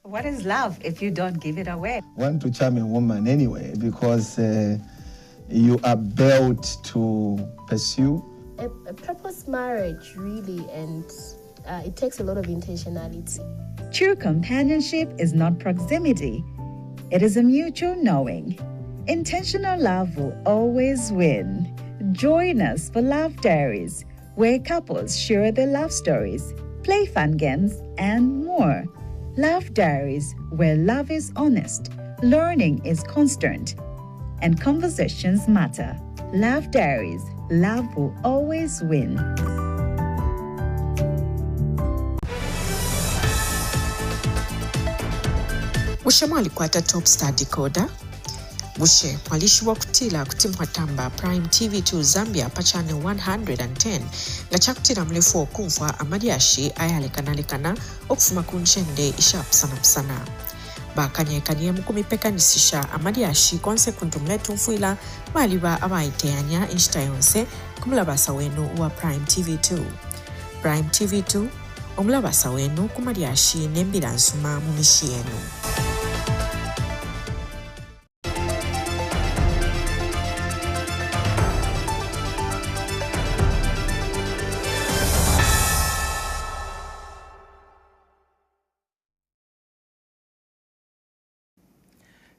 What is love if you don't give it away? Want to charm a woman anyway because you are built to pursue. A purpose marriage, really, and it takes a lot of intentionality. True companionship is not proximity. It is a mutual knowing. Intentional love will always win. Join us for Love Diaries, where couples share their love stories, play fun games, and more. Love Diaries, where love is honest, learning is constant, and conversations matter. Love Diaries, love will always win. Bushe mwalikwata Top Star Decoder. Bushe mwalishiwa kutila kutimwatamba Prime TV2 Zambia pa channel 110 nga chakutila mlefu okumfwa amadiashi ayalekanalekana okufuma kunchende ishapusana. Bakanyekanye mukumipekanisisha amadiashi konse kuntumletu mfuila maliba abaiteanya inshita yonse kumulabasa wenu wa Prime TV2. Prime TV2 omulabasa wenu kumadiashi nembila nsuma mumishi yenu.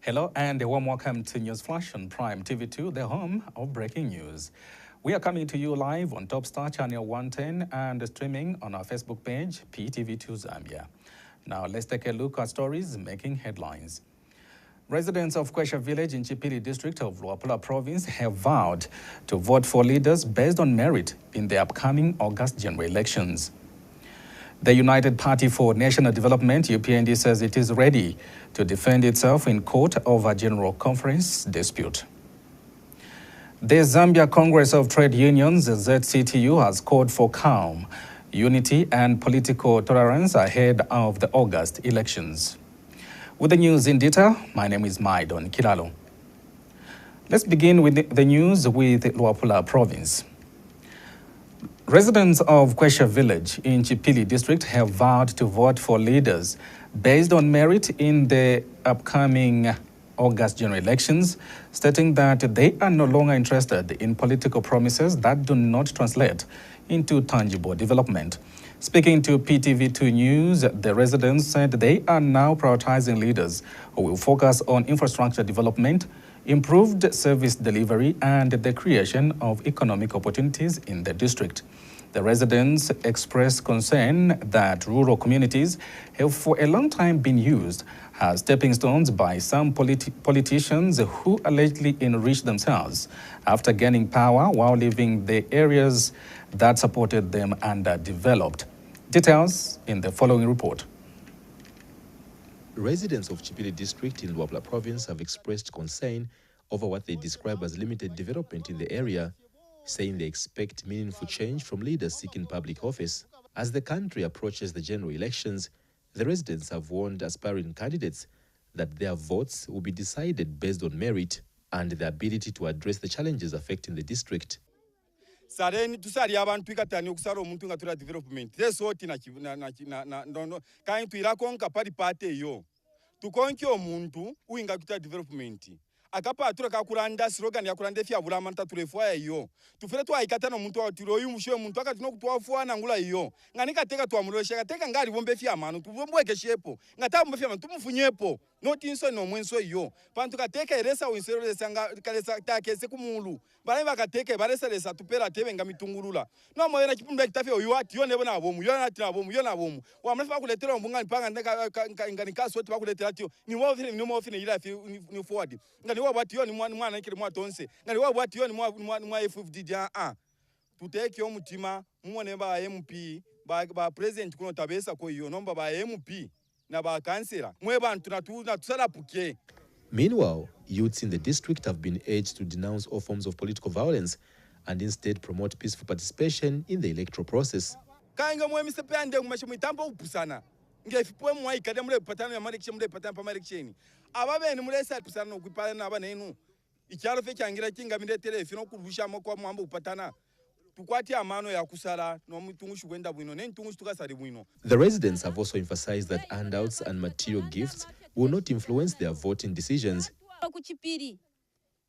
Hello and a warm welcome to News Flash on Prime TV2, the home of breaking news. We are coming to you live on Top Star Channel 110 and streaming on our Facebook page, PTV2 Zambia. Now let's take a look at stories making headlines. Residents of Kwesha Village in Chipili district of Luapula province have vowed to vote for leaders based on merit in the upcoming August general elections. The United Party for National Development, UPND, says it is ready to defend itself in court over General Conference dispute. The Zambia Congress of Trade Unions, ZCTU, has called for calm, unity and political tolerance ahead of the August elections. With the news in detail, my name is Maidon Kilalo. Let's begin with the news with Luapula province. Residents of Kwesha Village in Chipili district have vowed to vote for leaders based on merit in the upcoming August general elections, stating that they are no longer interested in political promises that do not translate into tangible development. Speaking to PTV2 News, the residents said they are now prioritizing leaders who will focus on infrastructure development, improved service delivery, and the creation of economic opportunities in the district. The residents expressed concern that rural communities have for a long time been used as stepping stones by some politicians who allegedly enrich themselves after gaining power while leaving the areas that supported them underdeveloped. Details in the following report. Residents of Chipili district in Luapula province have expressed concern over what they describe as limited development in the area, saying they expect meaningful change from leaders seeking public office. As the country approaches the general elections, the residents have warned aspiring candidates that their votes will be decided based on merit and the ability to address the challenges affecting the district. Sareni tusari abantu ikatani okusara omuntu nga tura development resort na ndono kain tuira konka pari pate yo tukonki omuntu uinga tuta development akapa atura kakuranda slogan ya kuranda fya bulama ntaturefuwa yo tufere twaikatana omuntu wa tiro uyu mushwe omuntu akatino kutwafuwa nangula yo nganika teka twamulosha gateka ngari bombe fya manu tubombweke shepo ngata bombe fya manu tumufunyepo noti inso no mwenso yo pantu kateka eresa winsero sanga kalesa takese kumulu bale bakateka baresa lesa tupera tebe ngamitungulula no moyena kipumbe kitafe oyo ati yo nebo na bomu yo na ati na bomu yo na bomu wa mlefa kuletera ombunga nipanga ngani kaso ati bakuletera ati ni mo ofine ila ni forward ngani wa bati yo ni mwana nkiri mwatonse ngani wa bati yo ni mwa FFD a tuteke omutima mumone ba MP ba president kuno tabesa ko yo nomba ba MP na ba kansela mwe bantu na tusala puke. Meanwhile, youths in the district have been urged to denounce all forms of political violence and instead promote peaceful participation in the electoral process. Kanga mwe misepende mutambo upusana ngefipwe mwa ikade mule patano ya marekishe mule patano pa marekisheni ababe ni mule sa pusana okupana na abanenu icyaro fe cyangira kinga mindetere fino kurusha moko mwambo upatana tukwati amano ya kusala no mtungu shwenda bwino ne mtungu tukasali bwino. The residents have also emphasized that handouts and material gifts will not influence their voting decisions. Kuchipiri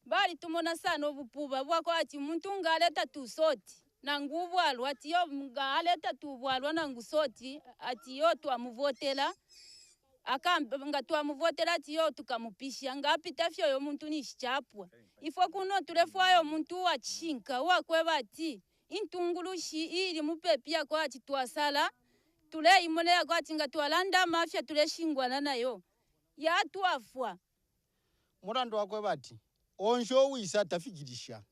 bali tumona sana obupuba bwako ati muntu ngaleta tu soti na nguvu alwa ati yo ngaleta tu bwalwa na ngusoti ati yo twamuvotela akanga twamuvotela ati yo tukamupisha ngapita fyo yo muntu nishichapwa ifo kuno tulefwayo muntu wa chinka wakweba ati intungulushi ili mupepia kwa ati twasala tule imone kwa ati ngatwalanda mafya tule shingwana nayo ya twafwa murando wakwe bati onsho wisa tafikirisha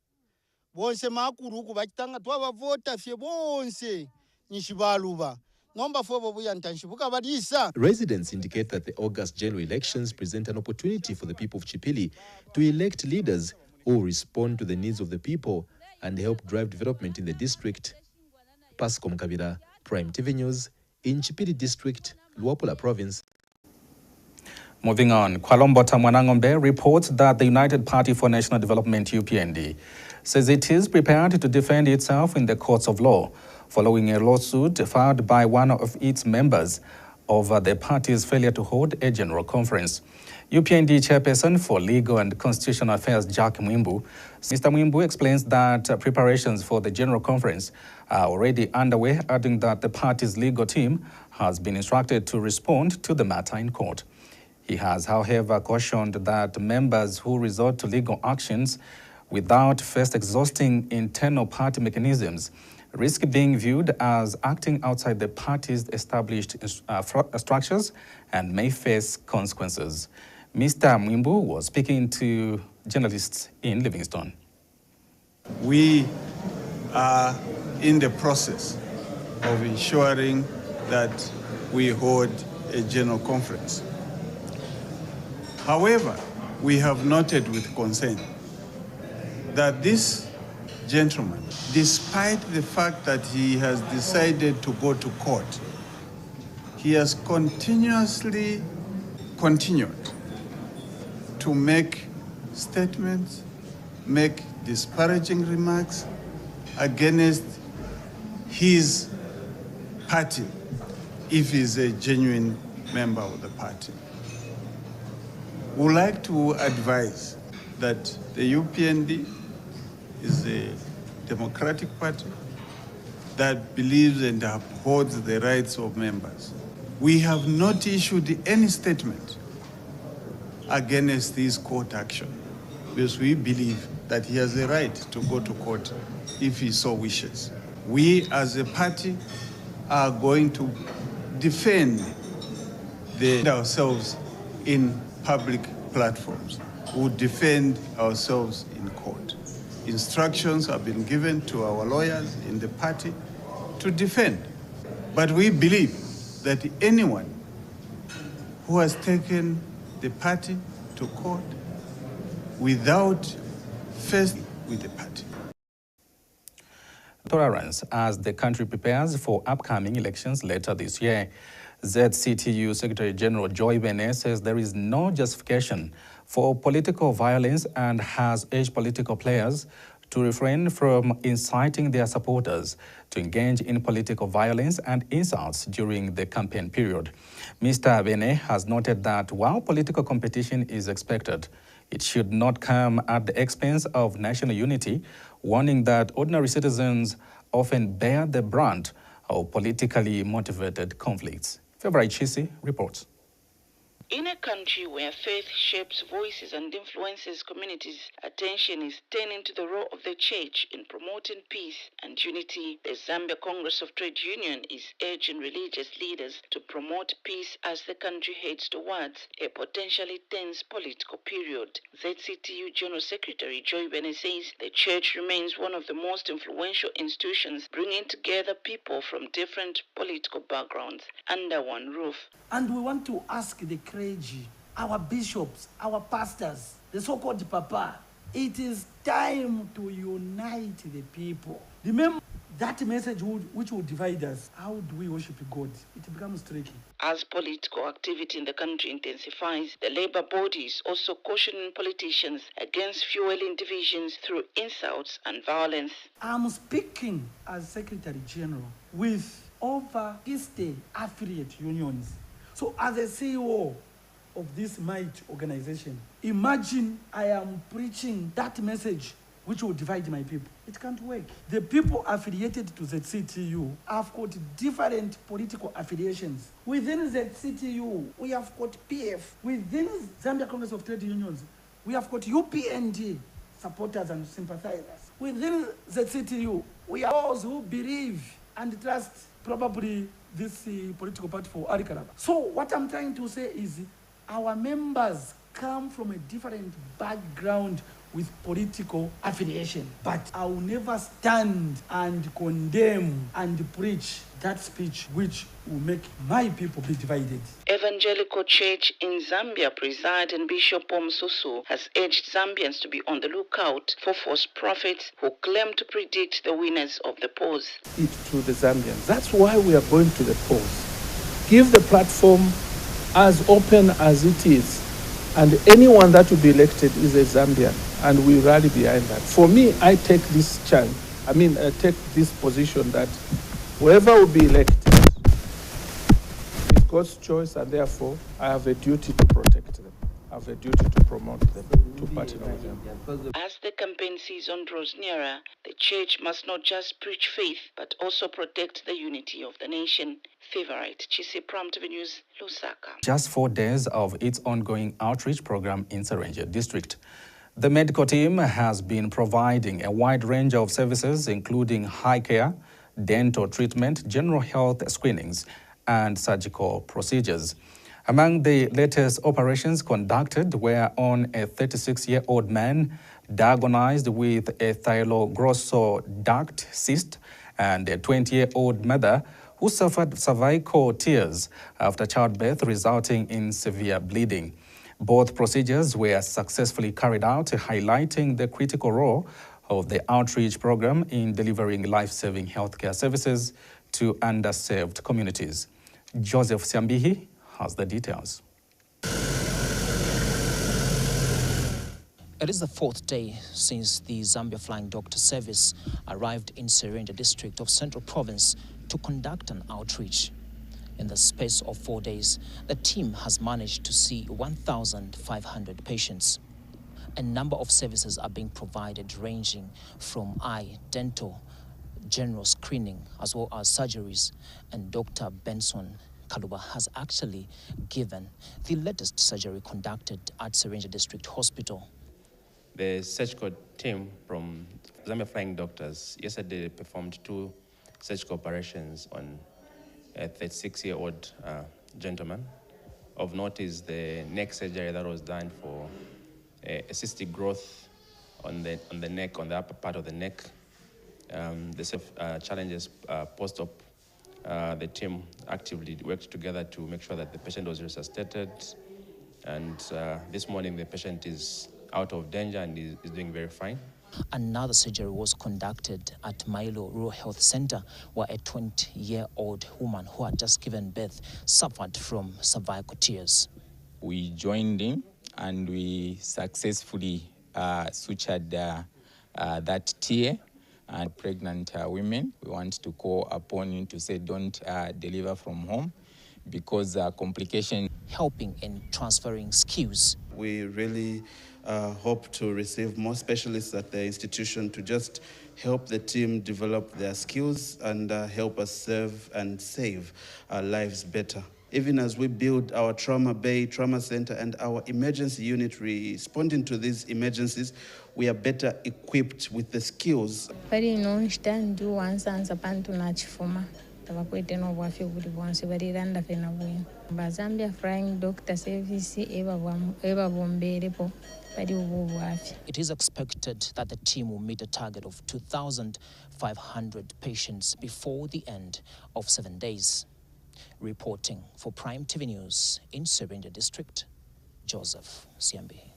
bonse makuru ku bakitanga twabavota fye bonse nishibaluba nomba fobo buyantanshibuka badisa. Residents indicate that the August general elections present an opportunity for the people of Chipili to elect leaders who respond to the needs of the people and help drive development in the district. Pascom Kabira, Prime TV News, in Chipili District, Luapula Province. Moving on, Kwalombota Mwanangombe reports that the United Party for National Development, UPND, says it is prepared to defend itself in the courts of law following a lawsuit filed by one of its members over the party's failure to hold a general conference. UPND chairperson for Legal and Constitutional Affairs, Jack Mwimbu. Mr. Mwimbu explains that preparations for the general conference are already underway, adding that the party's legal team has been instructed to respond to the matter in court. He has, however, cautioned that members who resort to legal actions without first exhausting internal party mechanisms risk being viewed as acting outside the party's established structures and may face consequences. Mr. Mwimbu was speaking to journalists in Livingstone. We are in the process of ensuring that we hold a general conference. However, we have noted with concern that this gentleman, despite the fact that he has decided to go to court, he has continued to make statements, make disparaging remarks against his party if he's a genuine member of the party. We would like to advise that the UPND is a democratic party that believes and upholds the rights of members. We have not issued any statement against this court action because we believe that he has a right to go to court if he so wishes. We as a party are going to defend ourselves in public platforms. We'll defend ourselves in court. Instructions have been given to our lawyers in the party to defend. But we believe that anyone who has taken the party to court without first with the party. Tolerance as the country prepares for upcoming elections later this year. ZCTU Secretary General Joy Bene says there is no justification for political violence and has urged political players to refrain from inciting their supporters to engage in political violence and insults during the campaign period. Mr. Bene has noted that while political competition is expected, it should not come at the expense of national unity, warning that ordinary citizens often bear the brunt of politically motivated conflicts. February Chisi reports. In a country where faith shapes voices and influences communities, attention is turning to the role of the church in promoting peace and unity. The Zambia Congress of Trade Union is urging religious leaders to promote peace as the country heads towards a potentially tense political period. ZCTU General Secretary Joy Bene says the church remains one of the most influential institutions, bringing together people from different political backgrounds under one roof. And we want to ask the clergy, our bishops, our pastors, the so-called papa, it is time to unite the people. Remember, that message which will divide us. How do we worship God? It becomes tricky. As political activity in the country intensifies, the labor body is also cautioning politicians against fueling divisions through insults and violence. I'm speaking as Secretary General with over 60 affiliate unions. So as a CEO of this might organization, imagine I am preaching that message which will divide my people. It can't work. The people affiliated to ZCTU have got different political affiliations. Within ZCTU, we have got PF. Within Zambia Congress of Trade Unions, we have got UPND supporters and sympathizers. Within ZCTU, we are those who believe and trust probably this political party for Arikaraba. So what I'm trying to say is our members come from a different background with political affiliation. But I will never stand and condemn and preach that speech which will make my people be divided. Evangelical Church in Zambia President Bishop Omsusu has urged Zambians to be on the lookout for false prophets who claim to predict the winners of the polls. It to the Zambians. That's why we are going to the polls. Give the platform as open as it is. And anyone that will be elected is a Zambian, and we rally behind that. For me, I take this chance. I take this position that whoever will be elected is God's choice, and therefore I have a duty to protect them. I have a duty to promote them, to partner with them. As the campaign season draws nearer, the church must not just preach faith, but also protect the unity of the nation. Favorite Chisi, Prime TV News, Lusaka. Just 4 days of its ongoing outreach program in Serenja district. The medical team has been providing a wide range of services, including high care, dental treatment, general health screenings, and surgical procedures. Among the latest operations conducted were on a 36-year-old man diagnosed with a thyroglosal duct cyst and a 20-year-old mother who suffered cervical tears after childbirth, resulting in severe bleeding. Both procedures were successfully carried out, highlighting the critical role of the outreach program in delivering life-saving healthcare services to underserved communities. Joseph Siambihi has the details. It is the 4th day since the Zambia Flying Doctor Service arrived in Serenja district of Central Province to conduct an outreach. In the space of 4 days, the team has managed to see 1,500 patients. A number of services are being provided, ranging from eye, dental, general screening, as well as surgeries. And Dr. Benson Kaluba has actually given the latest surgery conducted at Serenja District Hospital. The surgical team from Zambia Flying Doctors yesterday performed 2 surgical operations on a 36-year-old gentleman. Of note is the neck surgery that was done for a cystic growth on the neck, on the upper part of the neck. The set of challenges post-op, the team actively worked together to make sure that the patient was resuscitated. And this morning the patient is out of danger and is doing very fine. Another surgery was conducted at Mailo Rural Health Center, where a 20-year-old woman who had just given birth suffered from cervical tears. We joined in and we successfully sutured that tear. And pregnant women, we want to call upon you to say don't deliver from home because complication. Helping in transferring skills. We really hope to receive more specialists at the institution to just help the team develop their skills and help us serve and save our lives better. Even as we build our trauma bay, trauma center, and our emergency unit responding to these emergencies, we are better equipped with the skills. Zambia Flying Doctor Service It is expected that the team will meet a target of 2,500 patients before the end of 7 days. Reporting for Prime TV News in Serenja District, Joseph Siambi.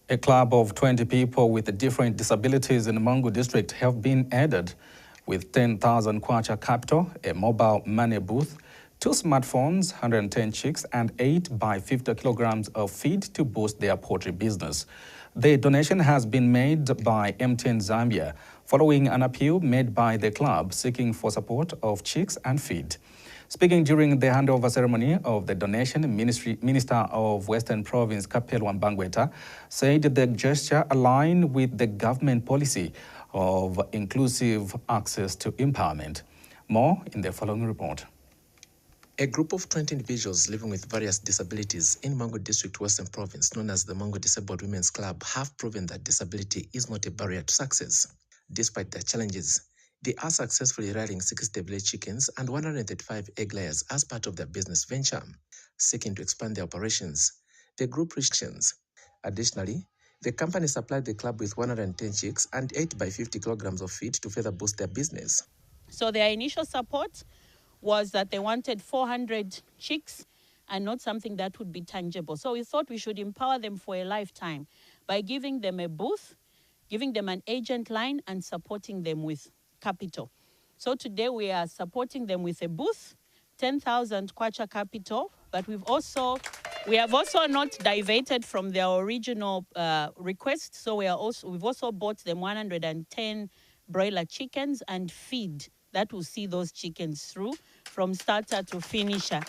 A club of 20 people with different disabilities in Mangu District have been added with 10,000 kwacha capital, a mobile money booth, 2 smartphones, 110 chicks, and 8 by 50 kilograms of feed to boost their poultry business. The donation has been made by MTN Zambia following an appeal made by the club seeking for support of chicks and feed. Speaking during the handover ceremony of the donation, Minister of Western Province Kapelwa Mbangweta said the gesture aligned with the government policy of inclusive access to empowerment. More in the following report. A group of 20 individuals living with various disabilities in Mango District, Western Province, known as the Mango Disabled Women's Club, have proven that disability is not a barrier to success. Despite their challenges, they are successfully rearing 60 village chickens and 135 egg layers as part of their business venture. Seeking to expand their operations, the group restrictions. Additionally, the company supplied the club with 110 chicks and 8 by 50 kilograms of feed to further boost their business. So their initial support was that they wanted 400 chicks and not something that would be tangible. So we thought we should empower them for a lifetime by giving them a booth, giving them an agent line, and supporting them with capital. So today we are supporting them with a booth, 10,000 kwacha capital, but we have also not diverted from their original request. So we've also bought them 110 broiler chickens and feed that will see those chickens through from starter to finisher.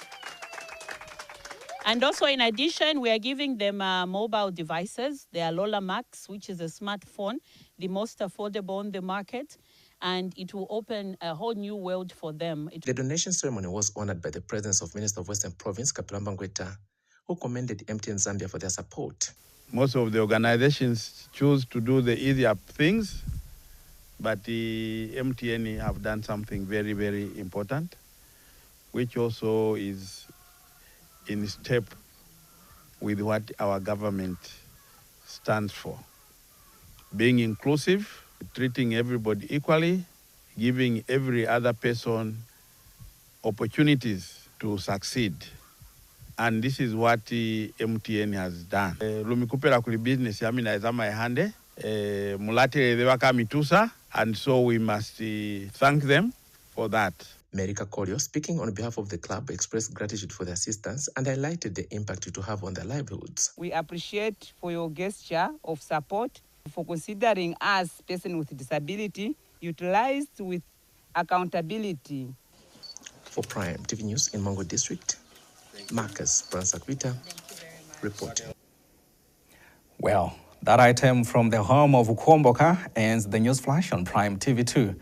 And also, in addition, we are giving them mobile devices. They are Lola Max, which is a smartphone, the most affordable on the market, and it will open a whole new world for them. The donation ceremony was honored by the presence of Minister of Western Province, Kapelwa Mbangweta, who commended MTN Zambia for their support. Most of the organizations choose to do the easier things, but the MTN have done something very, very important, which also is in step with what our government stands for. Being inclusive, treating everybody equally, giving every other person opportunities to succeed. And this is what the MTN has done. Lumikupera kuli business yami na ezama ehande, mulate dewaka mitusa, and so we must thank them for that. Merika Korio, speaking on behalf of the club, expressed gratitude for the assistance and highlighted the impact it will have on their livelihoods. We appreciate for your gesture of support, for considering us, persons with disability, utilized with accountability. For Prime TV News in Mango District, Marcus Bransakwita reporting. Well, that item from the home of Ukwomboka ends the news flash on Prime TV2.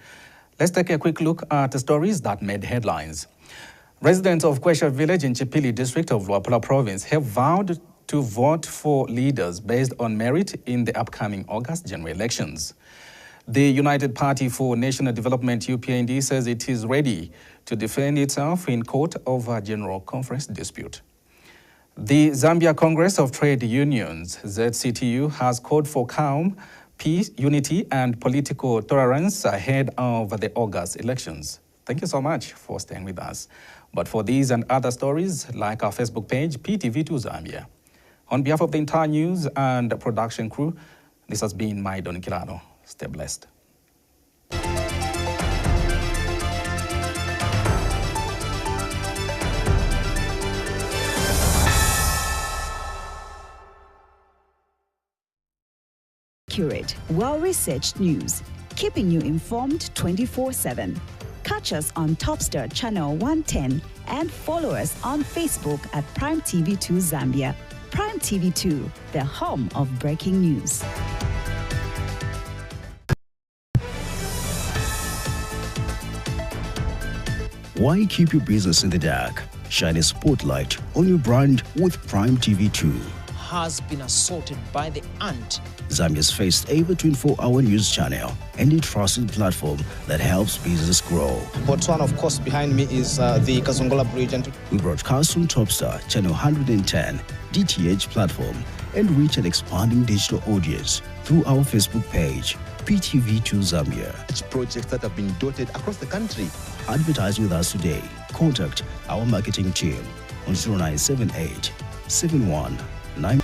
Let's take a quick look at the stories that made headlines. Residents of Kwesha village in Chipili district of Luapula province have vowed to vote for leaders based on merit in the upcoming August general elections. The United Party for National Development, UPND, says it is ready to defend itself in court over a general conference dispute. The Zambia Congress of Trade Unions, ZCTU, has called for calm, peace, unity, and political tolerance ahead of the August elections. Thank you so much for staying with us. But for these and other stories, like our Facebook page, PTV2 Zambia. On behalf of the entire news and production crew, this has been Maidon Kilano. Stay blessed. Accurate, well-researched news, keeping you informed 24/7. Catch us on Topstar Channel 110 and follow us on Facebook at Prime TV2 Zambia. Prime TV2, the home of breaking news. Why keep your business in the dark? Shine a spotlight on your brand with Prime TV2. Has been assaulted by the ant. Zambia's first ever 24-hour news channel and a trusted platform that helps business grow. Botswana, of course, behind me is the Kazongola Bridge. We broadcast on Topstar Channel 110, DTH platform, and reach an expanding digital audience through our Facebook page, PTV2 Zambia. Projects that have been dotted across the country. Advertise with us today. Contact our marketing team on 0978 71 9